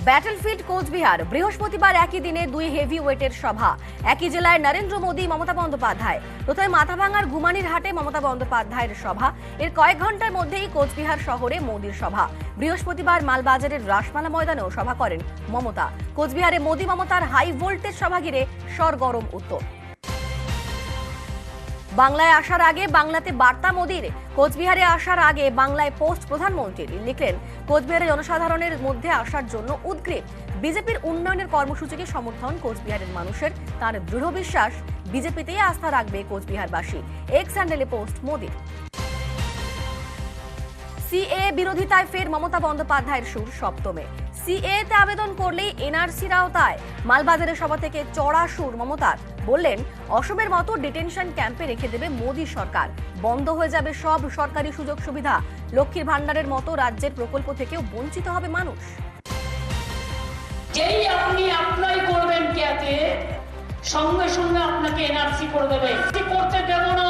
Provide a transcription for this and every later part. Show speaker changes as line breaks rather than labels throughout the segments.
Battlefield Cooch Behar বৃহস্পতিবার একই দিনে দুই হেভি ওয়েটের সভা। একই জেলায় নরেন্দ্র মোদী, মমতা বন্দ্যোপাধ্যায়। প্রথমে মাথাভাঙার ঘুমানির হাটে মমতা বন্দ্যোপাধ্যায়ের সভা। এর কয়েক ঘন্টার মধ্যেই কোচবিহার শহরে মোদীর সভা। বৃহস্পতিবার মালবাজারের রাসমালা ময়দানেও সভা করেন মমতা। কোচবিহারে মোদী মমতার হাই ভোল্টেজ সভা ঘিরে সরগরম উত্তর। বাংলায় আসার আগে বাংলাতে বার্তা মোদীর। কোচবিহারে আসার আগে বাংলায় পোস্ট প্রধানমন্ত্রীর। লিখলেন, কোচবিহারের জনসাধারণের মধ্যে আসার জন্য উদ্গ্রীব। বিজেপির উন্নয়নের কর্মসূচিকে সমর্থন কোচবিহারের মানুষের। তার দৃঢ় বিশ্বাস, বিজেপিতেই আস্থা রাখবে কোচবিহারবাসী। এক্স হ্যান্ডেলে পোস্ট মোদীর। সিএ বিরোধিতায় ফের মমতা বন্দ্যোপাধ্যায়ের সুর সপ্তমে। সিএতে আবেদন করলেই এনআরসির আওতায়। মালবাজারের সভা থেকে চড়া সুর মমতার। বললেন, অসমের মতো ডিটেনশন ক্যাম্পে রেখে দেবে মোদী সরকার। বন্ধ হয়ে যাবে সব সরকারি সুযোগ সুবিধা। লক্ষ্মীর ভান্ডারের মতো রাজ্যের প্রকল্প থেকেও বঞ্চিত হবে মানুষ।
যেই আপনি অ্যাপ্লাই করবেন ক্যাতে, সঙ্গে সঙ্গে আপনাকে এনআরসি করে দেবে। করতে দেব না,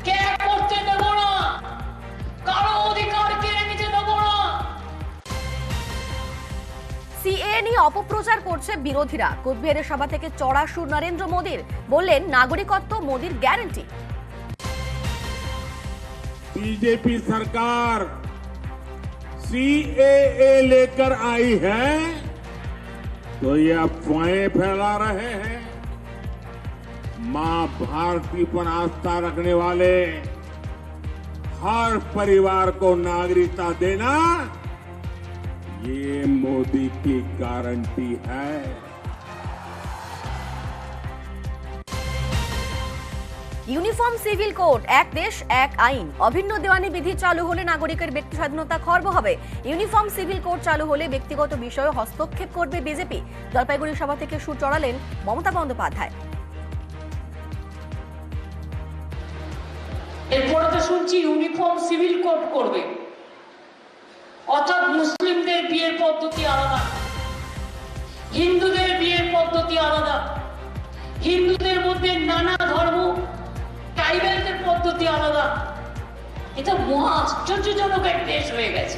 কে করতে দেব না, কারো অধিকার কেড়ে নিতে দেব না।
সিএ নিয়ে অপপ্রচার করছে বিরোধীরা। কোচবিহারের সভা থেকে চড়া সুর নরেন্দ্র মোদীর। বললেন, নাগরিকত্ব মোদীর গ্যারান্টি।
बीजेपी सरकार सीएए लेकर आई है तो ये अफवाहें फैला रहे हैं। मां भारती पर आस्था रखने वाले हर परिवार को नागरिकता देना ये मोदी की गारंटी है।
ইউনিফর্ম সিভিল কোড, এক দেশ এক আইন। অভিন্ন দেওয়ানি বিধি চালু হলে নাগরিকের ব্যক্তি স্বাধীনতা খর্ব হবে। ইউনিফর্ম সিভিল কোড চালু হলে ব্যক্তিগত বিষয়ে হস্তক্ষেপ করবে বিজেপি। জলপাইগুড়ি সভা থেকে সুর চড়ালেন মমতা বন্দ্যোপাধ্যায়।
এরপরে তো শুনছি ইউনিফর্ম সিভিল কোড করবে, অর্থাৎ মুসলিমদের বিয়ের পদ্ধতি আলাদা, হিন্দুদের বিয়ের পদ্ধতি আলাদা, হিন্দুদের মধ্যে নানা ধর্ম ট্রাইবালদের পদ্ধতি আলাদা। এটা মহা আশ্চর্যজনক এক দেশ হয়ে গেছে।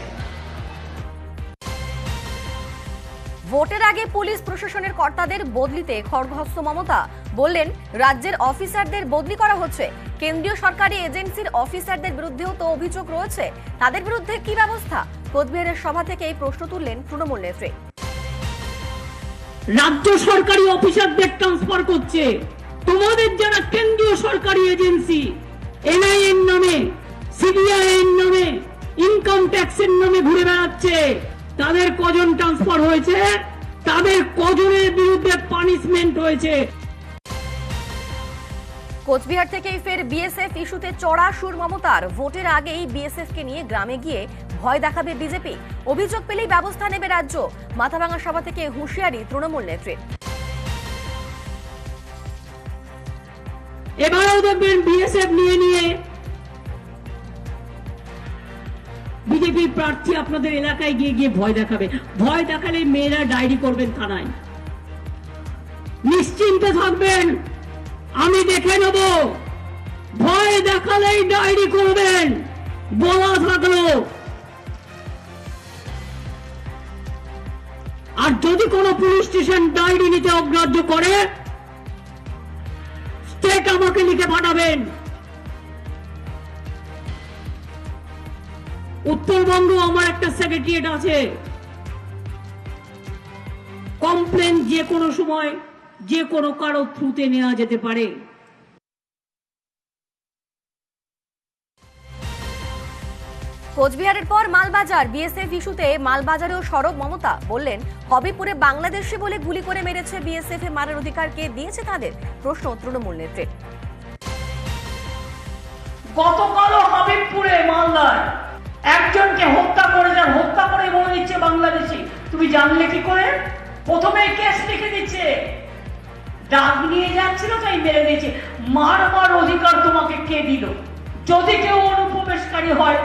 ভোটের আগে পুলিশ প্রশাসনের কর্তাদের বদলিতে খড়গহস্ত মমতা। বললেন, রাজ্যের অফিসারদের বদলি করা হচ্ছে। কেন্দ্রীয় সরকারি এজেন্সির অফিসারদের বিরুদ্ধেও তো অভিযোগ রয়েছে। তাদের বিরুদ্ধে কি ব্যবস্থা? কোচবিহারের সভা থেকে এই প্রশ্ন তুললেন তৃণমূল নেত্রী।
রাজ্য সরকারি অফিসারদের ট্রান্সফার করছে। তোমাদের যারা কেন্দ্রীয় সরকারি এজেন্সি, এনআইএর নামে, সিবিআই এর নামে, ইনকাম ট্যাক্সের নামে ঘুরে বেড়াচ্ছে, তাদের কজন ট্রান্সফার হয়েছে? তাদের কজনের বিরুদ্ধে পানিশমেন্ট হয়েছে?
কোচবিহার থেকেই ফের বিএসএফ ইস্যুতে চড়া সুর মমতার। ভোটের আগেই বিএসএফ কে নিয়ে গ্রামে গিয়ে ভয় দেখাবে বিজেপি। অভিযোগ পেলেই ব্যবস্থা নেবে রাজ্য। মাথাভাঙা সভা থেকে হুঁশিয়ারি তৃণমূল নেত্রীর।
এবারেও দেখবেন বিএসএফ নিয়ে বিজেপির প্রার্থী আপনাদের এলাকায় গিয়ে গিয়ে ভয় দেখাবে। ভয় দেখালে মেয়েরা ডায়েরি করবেন থানায়। নিশ্চিন্তে থাকবেন, আমি দেখে নেব। ভয় দেখালেই ডায়েরি করবেন, বলা থাকলো। আর যদি কোনো পুলিশ স্টেশন ডায়েরি নিতে অগ্রাহ্য করে, স্টেট আমাকে লিখে পাঠাবেন। উত্তরবঙ্গ আমার একটা সেক্রেটারিয়েট আছে। কমপ্লেন যে কোনো সময় যে কোনো কারো থ্রুতে নেওয়া যেতে পারে।
কোচবিহারের পর মালবাজার। বিএসএফ ইস্যুতে মালবাজারেও সরব মমতা। বললেন, হবিপুরে বাংলাদেশি বলে গুলি করে মেরেছে বিএসএফ। এ মারার অধিকার কে দিয়েছে তাদের? প্রশ্ন তৃণমূল নেত্রীর।
গতকালও হবিবপুরে মালদায় একজনকে হত্যা করে যান, হত্যা করে বলে দিচ্ছে বাংলাদেশি। তুমি জানলে কি করে? প্রথমে কেস লিখে দিচ্ছে, ডাক নিয়ে যাচ্ছিল তাই মেরে দিয়েছে। মারবার অধিকার তোমাকে কে দিল? যদি কেউ অনুপ্রবেশকারী হয়,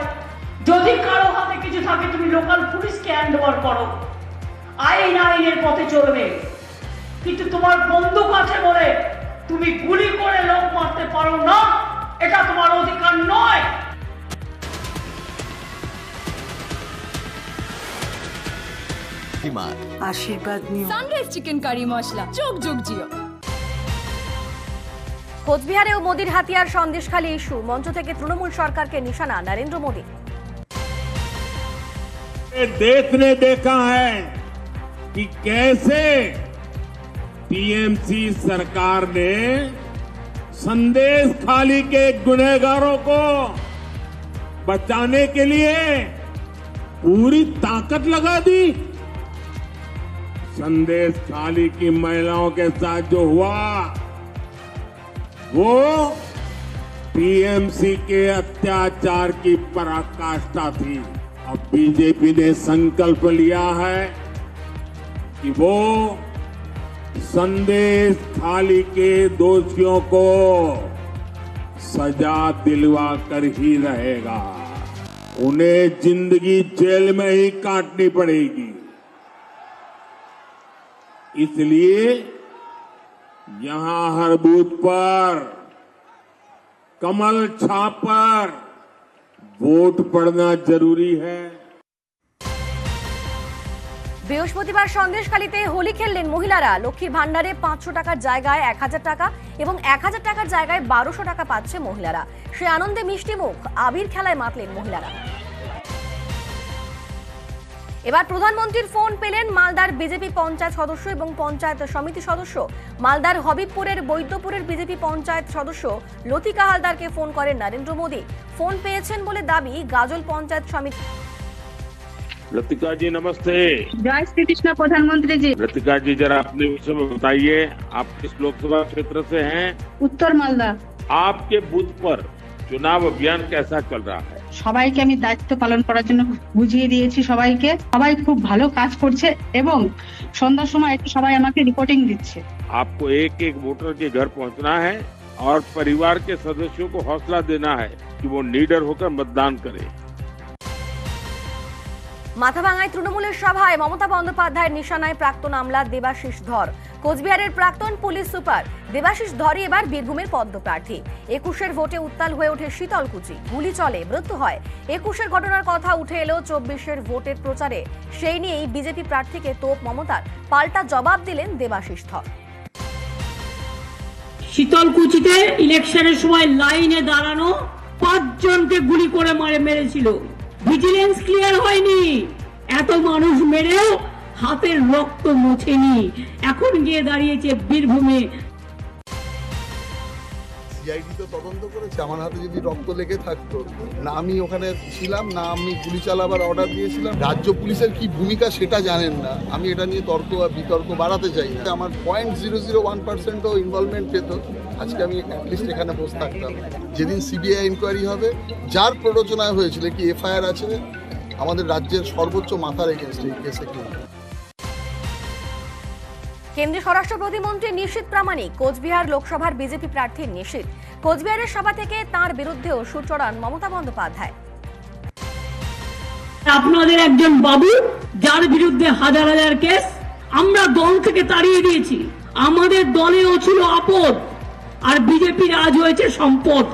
যদি কারো হাতে কিছু থাকে, তুমি লোকাল পুলিশকে হ্যান্ড ওভার করো। আইনের পথে চলবে। কিন্তু তোমার বন্দুক আছে বলে তুমি গুলি করে লোক মারতে পারো না, এটা তোমার অধিকার নয়।
শক্তিমান।
আশীর্বাদ নিও।
সানরাইজ চিকেন কারি মশলা যোগ যোগ জিও।
কোচবিহারেও মোদির হাতিয়ার সন্দেশখালী ইস্যু, মঞ্চ থেকে তৃণমূল সরকারকে নিশানা নরেন্দ্র মোদী।
देश ने देखा है कि कैसे टीएमसी सरकार ने संदेश खाली के गुनहगारों को बचाने के लिए पूरी ताकत लगा दी। संदेश खाली की महिलाओं के साथ जो हुआ वो टीएमसी के अत्याचार की पराकाष्ठा थी। अब बीजेपी ने संकल्प लिया है कि वो संदेश खाली के दोषियों को सजा दिलवा कर ही रहेगा। उन्हें जिंदगी जेल में ही काटनी पड़ेगी। इसलिए यहां हर बूथ पर कमल छाप पर वोट पड़ना जरूरी है।
বৃহস্পতিবার সন্দেশখালীতে হোলি খেললেন মহিলারা। লক্ষ্মীর ভান্ডারে 500 টাকার জায়গায় 1000 টাকা এবং 1000 টাকার জায়গায় 1200 টাকা পাচ্ছে মহিলারা। সে আনন্দে মিষ্টি মুখ, আবির খেলায় মাতলেন মহিলারা। এবার প্রধানমন্ত্রীর ফোন পেলেন মালদার বিজেপি পঞ্চায়েত সদস্য এবং পঞ্চায়েত সমিতি সদস্য। মালদার হবিবপুরের বৈদ্যপুরের বিজেপি পঞ্চায়েত সদস্য লতিকা হালদারকে ফোন করেন নরেন্দ্র মোদী। ফোন পেয়েছেন বলে দাবি গাজল পঞ্চায়েত সমিতি।
लतिका जी नमस्ते।
जय श्री कृष्ण प्रधानमंत्री जी।
लतिका जी जरा अपने विषय में बताइए, आप किस लोकसभा क्षेत्र से हैं?
उत्तर मालदा।
आपके बूथ पर चुनाव अभियान कैसा चल रहा है?
সবাইকে আমি দায়িত্ব পালন করার জন্য বুঝিয়ে দিয়েছি সবাইকে। সবাই খুব ভালো কাজ করছে এবং সন্ধ্যার সময় একটু সবাই আমাকে রিপোর্টিং দিচ্ছে।
आपको एक एक वोटर के घर पहुंचना है और परिवार के सदस्यों को हौसला देना है कि वो निडर होकर मतदान करें।
মাথাভাঙায় তৃণমূলের সভায় মমতা বন্দ্যোপাধ্যায়ের নিশানায় প্রাক্তন আমলা দেবাশিস ধর। কোচবিহারের প্রাক্তন পুলিশ সুপার দেবাশিস ধরই এবার বীরভূমের পদ্মপ্রার্থী। 21-এর ভোটে উত্তাল হয়ে ওঠে শীতলকুচি, গুলি চলে, মৃত্যু হয়। 21-এর ঘটনার কথা উঠে এলো 24-এর ভোটের প্রচারে। সেই নিয়েই বিজেপি প্রার্থীকে তোপ মমতার, পাল্টা জবাব দিলেন দেবাশিস ধর।
শীতলকুচিতে ইলেকশনের সময় লাইনে দাঁড়ানো 5 জনকে গুলি করে মেরেছিল। ভিজিলেন্স ক্লিয়ার হয়নি, এত মানুষ মেরেও হাতের রক্ত মোছেনি। এখন গিয়ে দাঁড়িয়েছে বীরভূমে।
সিআইডি তো তদন্ত করেছে, আমার হাতে যদি রক্ত লেগে থাকতো, না আমি ওখানে ছিলাম, না আমি গুলি চালাবার অর্ডার দিয়েছিলাম। রাজ্য পুলিশের কি ভূমিকা সেটা জানেন না। আমি এটা নিয়ে তর্ক আর বিতর্ক বাড়াতে চাই না। আমার 0.001%ও ইনভলভমেন্ট পেত, আজকে আমি অ্যাটলিস্ট এখানে বসে থাকতাম। যেদিন সিবিআই ইনকোয়ারি হবে, যার প্ররোচনায় হয়েছিল, কি এফআইআর আছে আমাদের রাজ্যের সর্বোচ্চ মাথার এগেনস্ট এই কেসে।
কেন্দ্রীয় স্বরাষ্ট্র প্রতিমন্ত্রী নিশীথ প্রামাণিক কোচবিহার লোকসভার বিজেপি প্রার্থী নিশীথ। কোচবিহারের সভা থেকে তাঁর বিরুদ্ধেও সুর চড়ান মমতা বন্দ্যোপাধ্যায়।
আপনাদের একজন বাবু যার বিরুদ্ধে হাজার হাজার কেস, আমরা দল থেকে তাড়িয়ে দিয়েছি। আমাদের দলেও ছিল আপদ, আর বিজেপির আজ হয়েছে সম্পদ।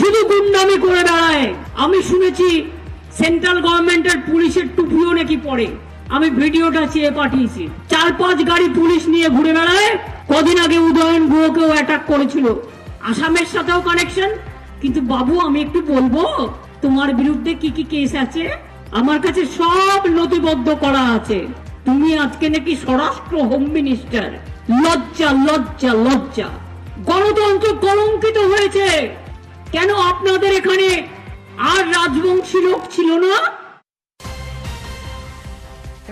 শুধু গুন্ডামি করে বেড়ায়। আমি শুনেছি সেন্ট্রাল গভর্নমেন্টের পুলিশের টুপিও নাকি পরে। আমি ভিডিওটা চেয়ে পাঠিয়েছি। 4-5 গাড়ি পুলিশ নিয়ে ঘুরে বেড়ায়। কদিন আগে উদয়ন গুহকেও অ্যাটাক করেছিল। আসামের সাথেও কানেকশন। কিন্তু বাবু, আমি একটু বলবো তোমার বিরুদ্ধে কি কি কেস আছে? আমার কাছে সব নথিবদ্ধ করা আছে। তুমি আজকে নাকি স্বরাষ্ট্র হোম মিনিস্টার। লজ্জা লজ্জা লজ্জা। গণতন্ত্র কলঙ্কিত হয়েছে। কেন আপনাদের এখানে আর রাজবংশী লোক ছিল না?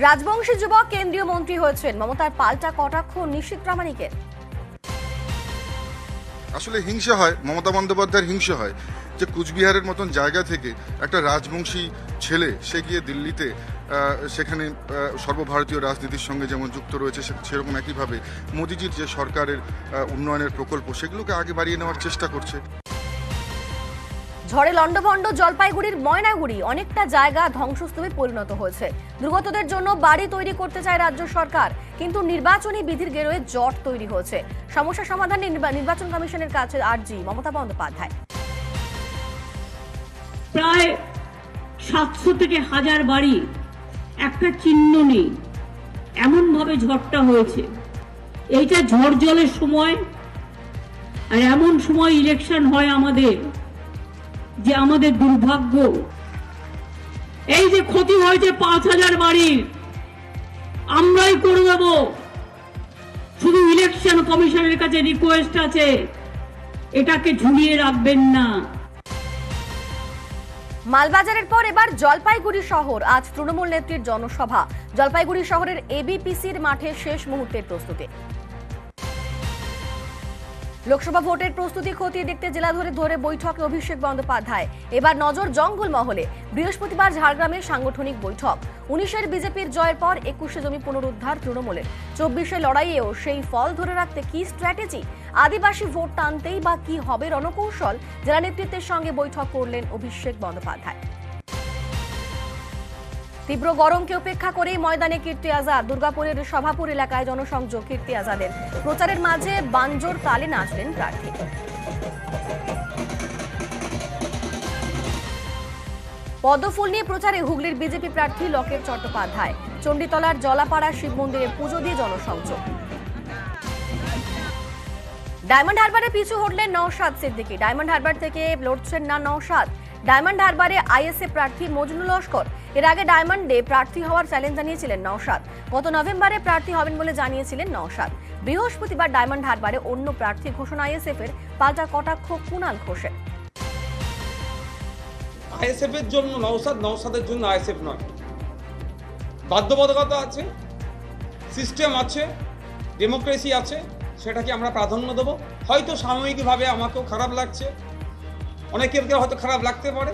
রাজবংশী যুবক কেন্দ্রীয় মন্ত্রী হয়েছেন, মমতার পাল্টা কটাক্ষ নিশীথ প্রামাণিকের।
আসলে হিংসা হয়, মমতা বন্দ্যোপাধ্যায়ের হিংসা হয় যে কুচবিহারের মতন জায়গা থেকে একটা রাজবংশী ছেলে সে গিয়ে দিল্লিতে সেখানে সর্বভারতীয় রাজনীতির সঙ্গে যেমন যুক্ত রয়েছে, সেরকম একইভাবে মোদিজির যে সরকারের উন্নয়নের প্রকল্প সেগুলোকে আগে বাড়িয়ে নেওয়ার চেষ্টা করছে।
ঝড়ে লন্ডভন্ড জলপাইগুড়ির ময়নাগুড়ি, অনেকটা জায়গা ধ্বংসস্তূপে পরিণত হয়েছে। দুর্গতদের জন্য বাড়ি তৈরি করতে চায় রাজ্য সরকার, কিন্তু নির্বাচনী বিধির গেরোয়ে জট তৈরি হয়েছে। সমস্যা সমাধানে নির্বাচন কমিশনের কাছে আর্জি মমতা বন্দ্যোপাধ্যায়।
প্রায় 700 থেকে 1000 বাড়ি, একটা চিহ্ন নেই। এমন ভাবে ঝড়টা হয়েছে, এইটা ঝড় জলের সময়, আর এমন সময় ইলেকশন হয় আমাদের, যে আমাদের দুর্ভাগ্য। এই যে ক্ষতি হয়েছে 5,000 বাড়ির, আমরাই করে দেব। শুধু ইলেকশন কমিশনের কাছে রিকোয়েস্ট আছে, এটাকে ঝুলিয়ে রাখবেন না।
মালবাজারের পর এবার জলপাইগুড়ি শহর। আজ তৃণমূল নেত্রীর জনসভা। জলপাইগুড়ি শহরের এবিপিসির মাঠে শেষ মুহূর্তের প্রস্তুতি। লোকসভা ভোটের প্রস্তুতি খতিয়ে দেখতে জেলা ধরে ধরে বৈঠকে অভিষেক বন্দ্যোপাধ্যায়। এবার নজর জঙ্গল মহলে। বৃহস্পতিবার ঝাড়গ্রামে সাংগঠনিক বৈঠক। 19-এর বিজেপির জয়ের পর 21-এ জমি পুনরুদ্ধার তৃণমূলের। 24-এ লড়াইয়েও সেই ফল ধরে রাখতে কি স্ট্র্যাটেজি? আদিবাসী ভোট টানতেই বা কি হবে রণকৌশল? জেলা নেতৃত্বের সঙ্গে বৈঠক করলেন অভিষেক বন্দ্যোপাধ্যায়। তীব্র গরমকে উপেক্ষা করেই ময়দানে কীর্তি আজাদ। দুর্গাপুরের সভাপুর এলাকায় জনসংযোগ কীর্তি আজাদের। প্রচারের মাঝে বাঞ্জোর তালে নাচলেন প্রার্থী। পদ্মফুল নিয়ে প্রচারে হুগলির বিজেপি প্রার্থী লকেট চট্টোপাধ্যায়। চণ্ডীতলার জলাপাড়া শিব মন্দিরে পুজো দিয়ে জনসংযোগ। ডায়মন্ড হারবারে পিছু হটলেন নওশাদ সিদ্দিকী। ডায়মন্ড হারবার থেকে লড়ছেন না নওশাদ। ডায়মন্ড হারবারে আইএসএফ প্রার্থী মজনু লস্কর। এর আগে ডায়মন্ডে প্রার্থী হওয়ার চ্যালেঞ্জ জানিয়েছিলেন নওশাদ। গত নভেম্বরে প্রার্থী হবেন বলে জানিয়েছিলেন নওশাদ। বৃহস্পতিবার ডায়মন্ড হারবারে অন্য প্রার্থী ঘোষণা আইএসএফ এর, পাল্টা কটাক্ষ কুণাল ঘোষের।
আইএসএফ এর জন্য নওশাদ, নওশাদের জন্য আইএসএফ নয়। বাধ্যবাধকতা আছে, সিস্টেম আছে, ডেমোক্রেসি আছে, সেটাকে আমরা প্রাধান্য দেব। হয়তো সাময়িকভাবে আমাকেও খারাপ লাগছে, অনেকের হয়তো খারাপ লাগতে পারে,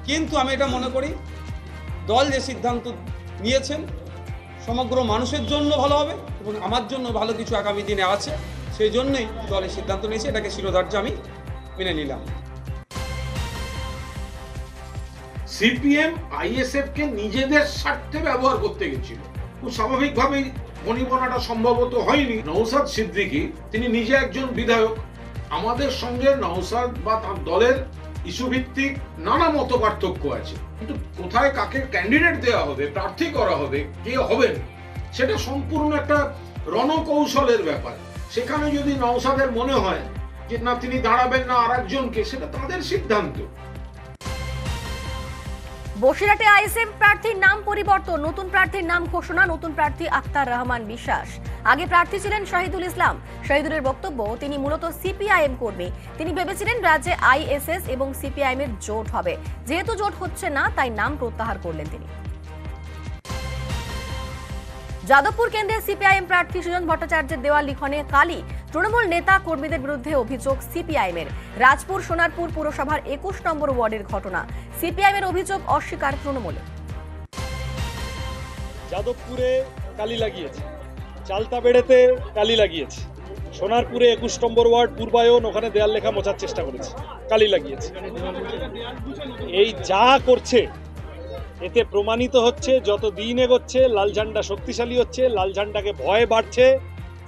কিন্তু আমি এটা মনে করি দল যে সিদ্ধান্ত নিয়েছেন সমগ্র মানুষের জন্য ভালো হবে এবং আমার জন্য ভালো কিছু আগামী দিনে আছে, সেই জন্যই দলের সিদ্ধান্ত নিয়েছে, এটাকে শিরোধার্য আমি মেনে নিলাম।
সিপিএম আইএসএফ কে নিজেদের স্বার্থে ব্যবহার করতে গেছিল, খুব স্বাভাবিকভাবেই বনিবনাটা সম্ভবত হয়নি। নওশাদ সিদ্দিকী তিনি নিজে একজন বিধায়ক, আমাদের সঙ্গে নওশাদ বা তার দলের ইস্যু ভিত্তিক নানা মত পার্থক্য আছে, কিন্তু কোথায় কাকে ক্যান্ডিডেট দেওয়া হবে, প্রার্থী করা হবে, কে হবেন, সেটা সম্পূর্ণ একটা রণকৌশলের ব্যাপার। সেখানে যদি নওশাদের মনে হয় যে না তিনি দাঁড়াবেন না আরেকজনকে, সেটা তাদের সিদ্ধান্ত।
বসিরহাটে আইএসএফ প্রার্থীর নাম পরিবর্তন, নতুন প্রার্থীর নাম ঘোষণা। নতুন প্রার্থী আক্তার রহমান বিশ্বাস। আগে প্রার্থী ছিলেন শহীদুল ইসলাম। শহীদুলের বক্তব্য, তিনি মূলত সিপিআইএম কর্মী। তিনি ভেবেছিলেন রাজ্যে আইএসএস এবং সিপিআইএম এর জোট হবে। যেহেতু জোট হচ্ছে না, তাই নাম প্রত্যাহার করলেন তিনি। যাদবপুর কেন্দ্রের সিপিআইএম প্রার্থী সুজন ভট্টাচার্যের দেওয়াল লিখনে কালি। তৃণমূল নেতা কর্মীদের বিরুদ্ধে অভিযোগ সিপিআইএম এর। রাজপুর সোনারপুর পুরসভার 21 নম্বর ওয়ার্ডের ঘটনা। সিপিআইএম এর অভিযোগ অস্বীকার তৃণমূলের।
যাদবপুরে কালি লাগিয়েছে, চালতাবেড়েতে কালি লাগিয়েছে, সোনারপুরে 21 নম্বর ওয়ার্ড পূর্বায়ন, ওখানে দেয়াল লেখা মোছার চেষ্টা করেছে, কালি লাগিয়েছে। এই যা করছে এতে প্রমাণিত হচ্ছে যত দিন এগোচ্ছে লাল ঝান্ডা শক্তিশালী হচ্ছে, লাল ঝান্ডাকে ভয় বাড়ছে,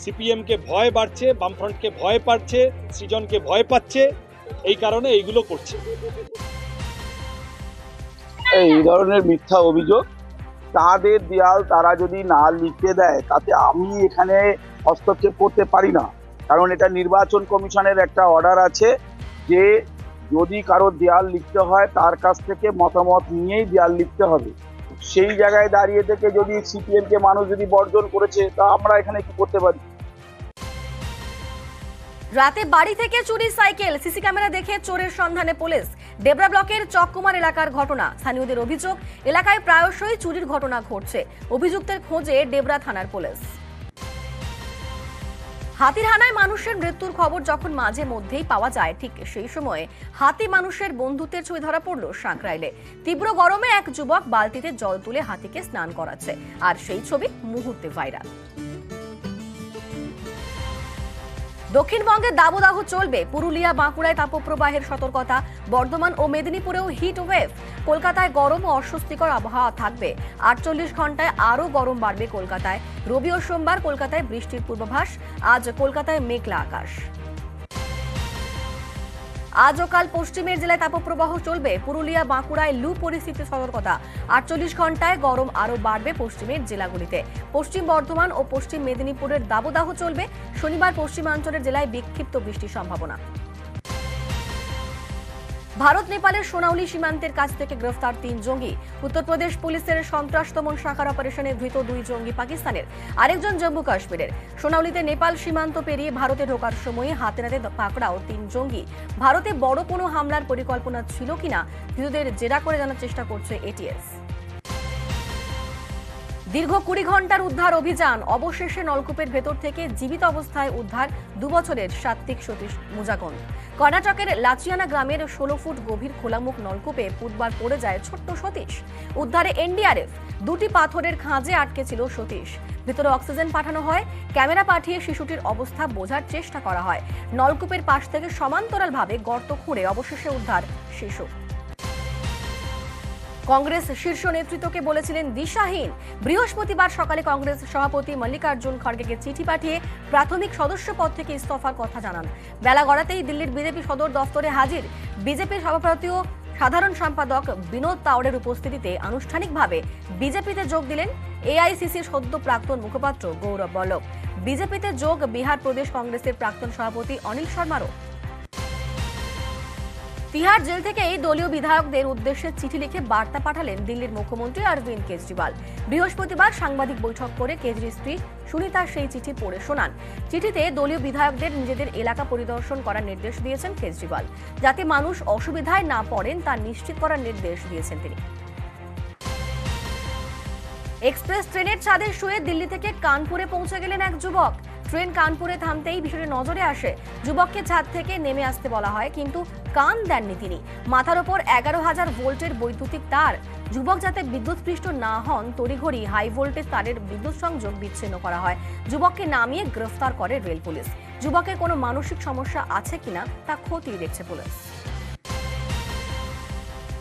সিপিএমকে ভয় বাড়ছে, বামফ্রন্টকে ভয় পাচ্ছে, সৃজনকে ভয় পাচ্ছে, এই কারণে এইগুলো করছে।
এই ধরনের মিথ্যা অভিযোগ, তাদের দেয়াল তারা যদি না লিখতে দেয় তাতে আমি এখানে হস্তক্ষেপ করতে পারি না, কারণ এটা নির্বাচন কমিশনের একটা অর্ডার আছে যে যদি কারো দেয়াল লিখতে হয় তার কাছ থেকে মতামত নিয়েই দেয়াল লিখতে হবে। সেই জায়গায় দাঁড়িয়ে থেকে যদি সিপিএম কে মানুষ যদি বর্জন করেছে, তা আমরা এখানে কি করতে পারি?
রাতে বাড়ি থেকে চুরি সাইকেল, সিসি ক্যামেরা দেখে চোরের সন্ধানে পুলিশ। ডেবরা ব্লকের চককুমার এলাকার ঘটনা। স্থানীয়দের অভিযোগ, এলাকায় প্রায়শই চুরির ঘটনা ঘটছে। অভিযুক্তের খোঁজে ডেবরা থানার পুলিশ। হাতির হানায় মানুষের মৃত্যুর খবর যখন মাঝে মধ্যেই পাওয়া যায়, ঠিক সেই সময়ে হাতি মানুষের বন্ধুত্বের ছবি ধরা পড়ল সাঁকরাইলে। তীব্র গরমে এক যুবক বালতিতে জল তুলে হাতিকে স্নান করাচ্ছে, আর সেই ছবি মুহূর্তে ভাইরাল। দক্ষিণবঙ্গে দাবদাহ চলবে। পুরুলিয়া, বাঁকুড়ায় তাপপ্রবাহের সতর্কতা। বর্ধমান ও মেদিনীপুরেও হিট ওয়েভ। কলকাতায় গরম ও অস্বস্তিকর আবহাওয়া থাকবে। 48 ঘন্টায় আরও গরম বাড়বে কলকাতায়। রবি ও সোমবার কলকাতায় বৃষ্টির পূর্বাভাস। আজ কলকাতায় মেঘলা আকাশ। আজ ও কাল পশ্চিমের জেলায় তাপপ্রবাহ চলবে। পুরুলিয়া, বাঁকুড়ায় লু পরিস্থিতি সতর্কতা। 48 ঘন্টায় গরম আরো বাড়বে পশ্চিমের জেলাগুলিতে। পশ্চিম বর্ধমান ও পশ্চিম মেদিনীপুরের দাবদাহ চলবে। শনিবার পশ্চিমাঞ্চলের জেলায় বিক্ষিপ্ত বৃষ্টির সম্ভাবনা। ভারত নেপালের সোনাউলি সীমান্তের কাছ থেকে গ্রেফতার 3 জঙ্গি। উত্তরপ্রদেশ পুলিশের সন্ত্রাস দমন শাখার অপারেশনে ধৃত 2 জঙ্গি পাকিস্তানের, আরেকজন জম্মু কাশ্মীরের। সোনাউলিতে নেপাল সীমান্ত পেরিয়ে ভারতে ঢোকার সময় হাতে নাতে পাকড়াও 3 জঙ্গি। ভারতে বড় কোনো হামলার পরিকল্পনা ছিল কিনা ধৃতদের জেরা করে জানার চেষ্টা করছে এটিএস। দীর্ঘ 20 ঘন্টার উদ্ধার অভিযান, অবশেষে নলকূপের ভেতর থেকে জীবিত অবস্থায় উদ্ধার 2 বছরের সাত্বিক সতীশ মুজাগন। কর্ণাটকের লাচিয়ানা গ্রামের 16 ফুট গভীর খোলামুখ নলকূপে বুধবার পড়ে যায় ছোট্ট সতীশ। উদ্ধারে এনডিআরএফ। 2টি পাথরের খাঁজে আটকে ছিল সতীশ। ভিতরে অক্সিজেন পাঠানো হয়। ক্যামেরা পাঠিয়ে শিশুটির অবস্থা বোঝার চেষ্টা করা হয়। নলকূপের পাশ থেকে সমান্তরালভাবে গর্ত খুঁড়ে অবশেষে উদ্ধার শিশু। কংগ্রেস শীর্ষ নেতৃত্বকে বলেছিলেন দিশাহীন। বৃহস্পতিবার সকালে কংগ্রেস সভাপতি মল্লিকার্জুন খড়গেকে চিঠি পাঠিয়ে প্রাথমিক সদস্য পদ থেকে ইস্তফার কথা জানান। বেলা গড়াতেই দিল্লির বিজেপি সদর দফতরে হাজির বিজেপির সভাপতি ও সাধারণ সম্পাদক বিনোদ তাওড়ের উপস্থিতিতে আনুষ্ঠানিকভাবে বিজেপিতে যোগ দিলেন এআইসিসির সদ্য প্রাক্তন মুখপাত্র গৌরব বল্লভ। বিজেপিতে যোগ বিহার প্রদেশ কংগ্রেসের প্রাক্তন সভাপতি অনিল শর্মারও। তিহার জেল থেকে এই দলীয় বিধায়কদের উদ্দেশ্যে চিঠি লিখে বার্তা পাঠালেন দিল্লির মুখ্যমন্ত্রী অরবিন্দ কেজরিওয়াল। বৃহস্পতিবার সাংবাদিক বৈঠক করে কেজরির স্ত্রী সুনিতা সেই চিঠি পড়ে শোনান। চিঠিতে দলীয় বিধায়কদের নিজেদের এলাকা পরিদর্শন করার নির্দেশ দিয়েছেন কেজরিওয়াল, যাতে মানুষ অসুবিধায় না পড়েন তা নিশ্চিত করার নির্দেশ দিয়েছেন তিনি। এক্সপ্রেস ট্রেনের ছাদে শুয়ে দিল্লি থেকে কানপুরে পৌঁছে গেলেন এক যুবক। ট্রেন কানপুরে থামতেই বিষয়টি নজরে আসে। যুবককে ছাদ থেকে নেমে আসতে বলা হয়, কিন্তু কান দেননি তিনি। মাথার ওপর 11,000 ভোল্টের বৈদ্যুতিক তার। যুবক যাতে বিদ্যুৎস্পৃষ্ট না হন তড়িঘড়ি হাই ভোল্টেজ তারের বিদ্যুৎ সংযোগ বিচ্ছিন্ন করা হয়। যুবককে নামিয়ে গ্রেফতার করে রেল পুলিশ। যুবকের কোনো মানসিক সমস্যা আছে কিনা তা খতিয়ে দেখছে পুলিশ।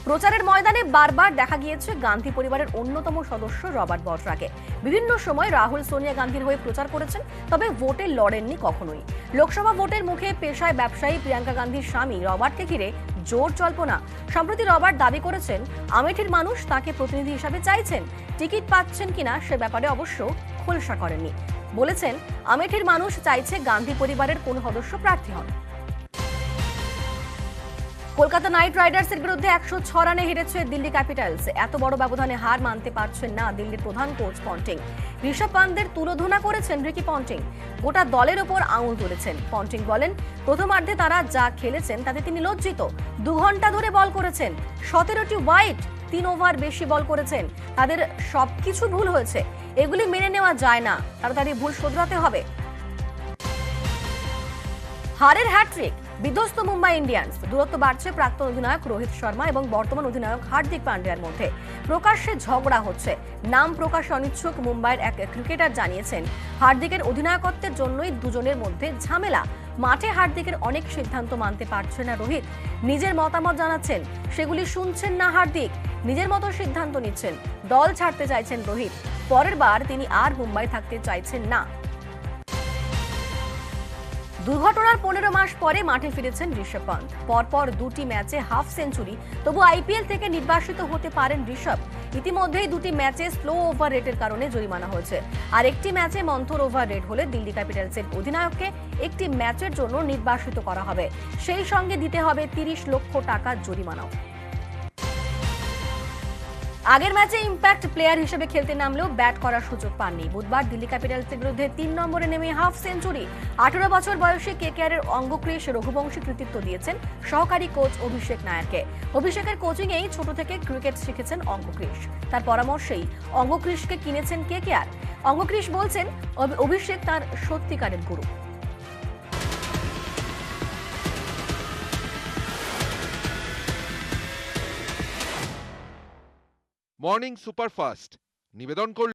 প্রচারের ময়দানে বারবার দেখা গিয়েছে গান্ধী পরিবারের অন্যতম সদস্য রবার্ট বডরাকে। বিভিন্ন সময় রাহুল সোনিয়া গান্ধীর হয়ে প্রচার করেছেন, তবে ভোটে লড়েননি কখনোই। লোকসভা ভোটের মুখে পেশায় ব্যবসায়ী প্রিয়াঙ্কা গান্ধীর স্বামী রবার্টকে ঘিরে জোর জল্পনা। সম্প্রতি রবার্ট দাবি করেছেন আমেঠির মানুষ তাকে প্রতিনিধি হিসাবে চাইছেন। টিকিট পাচ্ছেন কিনা সে ব্যাপারে অবশ্য খোলসা করেননি। বলেছেন আমেঠির মানুষ চাইছে গান্ধী পরিবারের কোন সদস্য প্রার্থী হন। কলকাতা নাইট রাইডার্সের বিরুদ্ধে 106 রানে হেরেছে দিল্লি ক্যাপিটালস। এত বড় ব্যবধানে হার মানতে পারছেন না দিল্লির প্রধান কোচ পন্টিং। ঋষভ পান্তের তুলোধনা করেছেন রিকি পন্টিং। গোটা দলের ওপর আঙুল তুলেছেন। পন্টিং বলেন, প্রথমার্ধে তারা যা খেলেছেন তাতে তিনি লজ্জিত। 2 ঘন্টা ধরে বল করেছেন, 17টি ওয়াইড, 3 ওভার বেশি বল করেছেন। তাদের সবকিছু ভুল হয়েছে, এগুলি মেনে নেওয়া যায় না। তাড়াতাড়ি ভুল শোধরাতে হবে। হারের হ্যাট্রিক, বিধ্বস্ত মুম্বাই ইন্ডিয়ান্স। দূরত্ব বাড়ছে প্রাক্তন অধিনায়ক রোহিত শর্মা এবং বর্তমান অধিনায়ক হার্দিক পান্ডিয়ার মধ্যে। প্রকাশ্যে ঝগড়া হচ্ছে। নাম প্রকাশে অনিচ্ছুক মুম্বাইয়ের এক ক্রিকেটার জানিয়েছেন, হার্দিকের অধিনায়কত্বের জন্যই দুজনের মধ্যে ঝামেলা। মাঠে হার্দিকের অনেক সিদ্ধান্ত মানতে পারছে না রোহিত। নিজের মতামত জানাচ্ছেন, সেগুলি শুনছেন না হার্দিক। নিজের মতো সিদ্ধান্ত নিচ্ছেন। দল ছাড়তে চাইছেন রোহিত। পরের বার তিনি আর মুম্বাই থাকতে চাইছেন না। দুর্ঘটনার 15 মাস পরে মাঠে ফিরেছেন ঋষভ পান্ত। পরপর 2টি ম্যাচে হাফ সেঞ্চুরি, তবু আইপিএল থেকে নির্বাসিত হতে পারেন ঋষভ। ইতিমধ্যেই 2টি ম্যাচে স্লো ওভার রেটের কারণে জরিমানা হয়েছে। আর একটি ম্যাচে মন্থর ওভার রেট হলে দিল্লি ক্যাপিটালসের অধিনায়ককে একটি ম্যাচের জন্য নির্বাসিত করা হবে। সেই সঙ্গে দিতে হবে 30 লক্ষ টাকা জরিমানাও। আগের ম্যাচে ইম্প্যাক্ট প্লেয়ার হিসেবে খেলতে নামলেও ব্যাট করার সুযোগ পাননি। বুধবার দিল্লি ক্যাপিটালসের বিরুদ্ধে 3 নম্বরে নেমে হাফ সেঞ্চুরি। 18 বছর বয়সী কেকেআরের অঙ্গক্রিশ রঘুবংশী কৃতিত্ব দিয়েছেন সহকারী কোচ অভিষেক নায়ারকে। অভিষেকের কোচিংয়েই ছোট থেকে ক্রিকেট শিখেছেন অঙ্গক্রিশ। তার পরামর্শেই অঙ্গক্রিশকে কিনেছেন কেকেআর। অঙ্গক্রিশ বলছেন অভিষেক তার সত্যিকারের গুরু।
মর্নিং সুপারফাস্ট নিবেদন করল